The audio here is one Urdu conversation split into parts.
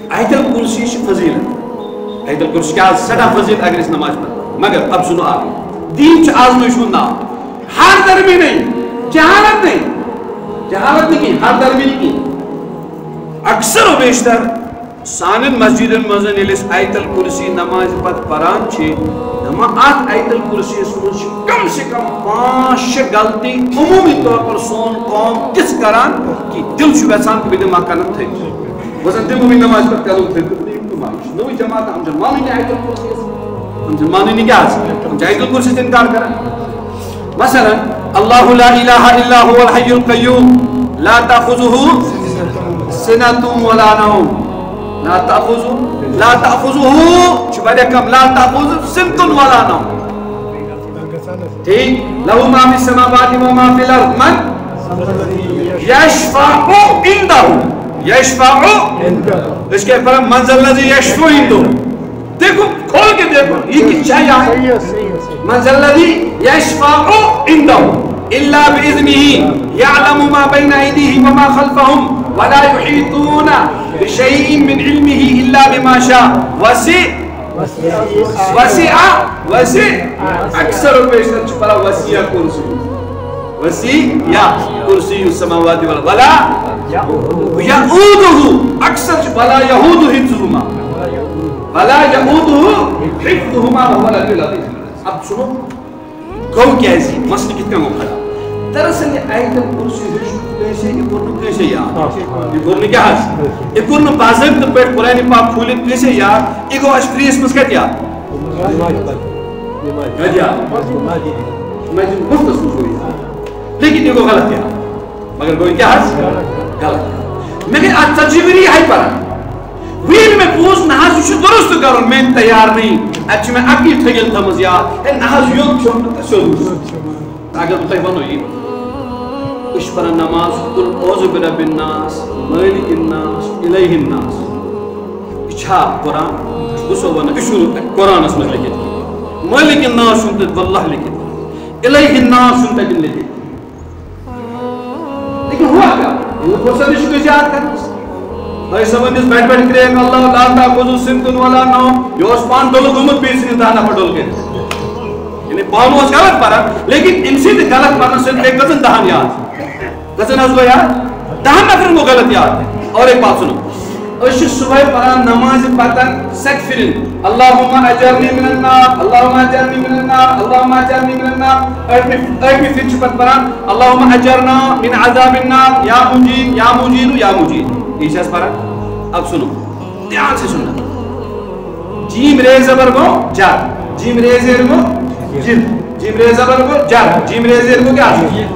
آیت الکرسی فضیلت آیت الکرسی کیا سدا فضیلت اگر اس نماز پڑھ مگر اب سنو آگے دین چھ آزمائش ہوں نام ہر درمی نہیں جہالت نہیں کی ہر درمی نہیں کی اکثر و بیشتر سانن مسجد المزن یل آیت الکرسی نماز پت پران چھ نماز آیت الکرسی کم سے کم 5 غلطی عمومی طور پر سون قوم کس کران کہ دل چھ ویسان کہ بدما کنن تھے وزن دل بھی نماز پر قدم تھے نوی جماعت ہم جمانی نہیں آیت الکرسی ہم جمانی نہیں کیا ہم آیت الکرسی سے انکار کریں مثلا اللہ لا الہ الا هو الحی القیوم لا تأخذه سنة ولا نوم لا تأخذه شبہ کم لا تأخذه سنة ولا نوم ٹھیک له ما في السماوات وما في الارض من يشفع عنده یشفع اس کے فرم منزل الذی یشفع عنده دیکھو کھول کے دیکھو یہ کس چاہیے ہے منزل الذی یشفع عنده الا باذنه يعلم ما بين ايديهم وما خلفهم ولا يحيطون بشيء من علمه الا بما شاء وسع اکثر بیشتر چھپا وسیع کرسی وسیع کرسی السماوات والارض ولا یعودہ اکثر ولا یعودہ حفظہما ولا یعودہ حفظہما وهو العلی العظیم اب سنو گو کیسی مسئلہ کتنا گو کھڑا دراصل یہ آیت الکرسی کیسے یہ قرآن کیسے یاد یہ قرآن کیا ہے یہ قرآن باضابطہ پہ قرآن پاک کھولت کیسے یاد یہ گو اشکری اس مسکت یاد کیا یاد مفتص ہوئی لیکن یہ گو غلط یاد مگر گو کیا ہے غلط مگر تجبری ہے پر ویل میں پوز نحاز یہ درست کرن میں تیار نہیں اچھا میں اکی ٹھگل تھمز یاد نحاز یوگ چھوڑ سو اگر بتائی ونو یہ اش پر نماز قل اعوذ برب الناس مالک الناس الہ الناس اچھا قرآن اسو ون اشور قرآن اس میں لکھت مالک الناس سنت واللہ لکھت الہ الناس سنت لکھت لیکن ہوا کیا یہ فرصت اس کو یاد کرنا ہے سمجھ اس بیٹھ بیٹھ کرے اللہ لا تاخذ سنۃ ولا نوم یہ اس پان ڈول گمت پیس نہیں دانا پڑول کے یعنی پانو اس غلط پڑا لیکن ان سے غلط پڑھنا سے ایک گزن دہان یاد گزن اس کو یاد دہان نفر کو غلط یاد اور ایک بات سنو اس صبح پڑھا نماز پتن سکفرن اللہم اجرنی من النار اللہم اجرنی من النار اللہم اجرنی من النار ایک پھر چھپت پڑھا اللہم اجرنا من عذاب النار یا مجید یا مجید یا مجید یہ شاز پڑھا اب سنو دھیان سے سننا جیم ریز زبر کو جار جیم ریز زبر کو جیم ریز زبر کو جار جیم ریز زبر کو کیا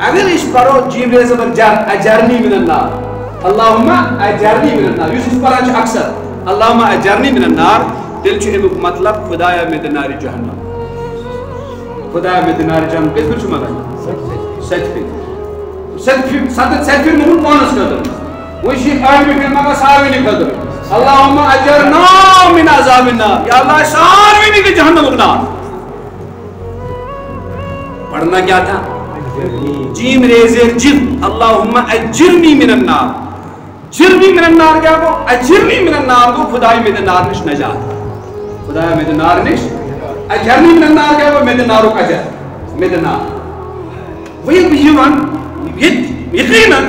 اگر اس پڑھو جیم ریز زبر جار اجرنی من النار اللہم اجرنی من النار یوسف پڑھا چھو اکثر اللہم اجرنی من النار دل چھو امک مطلب خدایا میں دنار جہنم خدایا میں دنار جہنم کس پر چھو مطلب سچ پھر مہن پانس قدر وہ شیخ آئیوی کلمہ کا ساروی نہیں قدر اللہم اجرنا من عذاب النار یا اللہ ساروی نہیں کہ جہنم اگنار پڑھنا کیا تھا جیم ریزیر جد اللہم اجرنی من النار جرنی من النار کیا کو اجرنی من النار کو خدای میں دنار نش نجات خدای میں دنار نش اجرنی من النار کیا کو میں دنارو اجر میں دنار وہی بیوان یقینا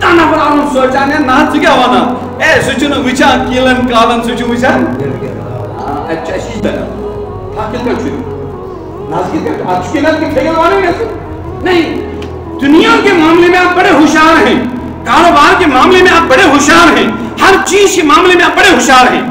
تانا پر آنم سوچانے نات سے کیا وانا اے سوچنو وچان کیلن کالن سوچو وچان اچھا شیش دنا تھاکل کا چھوئی نازکی کا آج کیلن کے کھیگل وانے گئے نہیں دنیا کے معاملے میں آپ بڑے ہوشیار ہیں کاروبار کے معاملے میں آپ بڑے ہوشیار ہیں ہر چیز کے معاملے میں آپ بڑے ہوشیار ہیں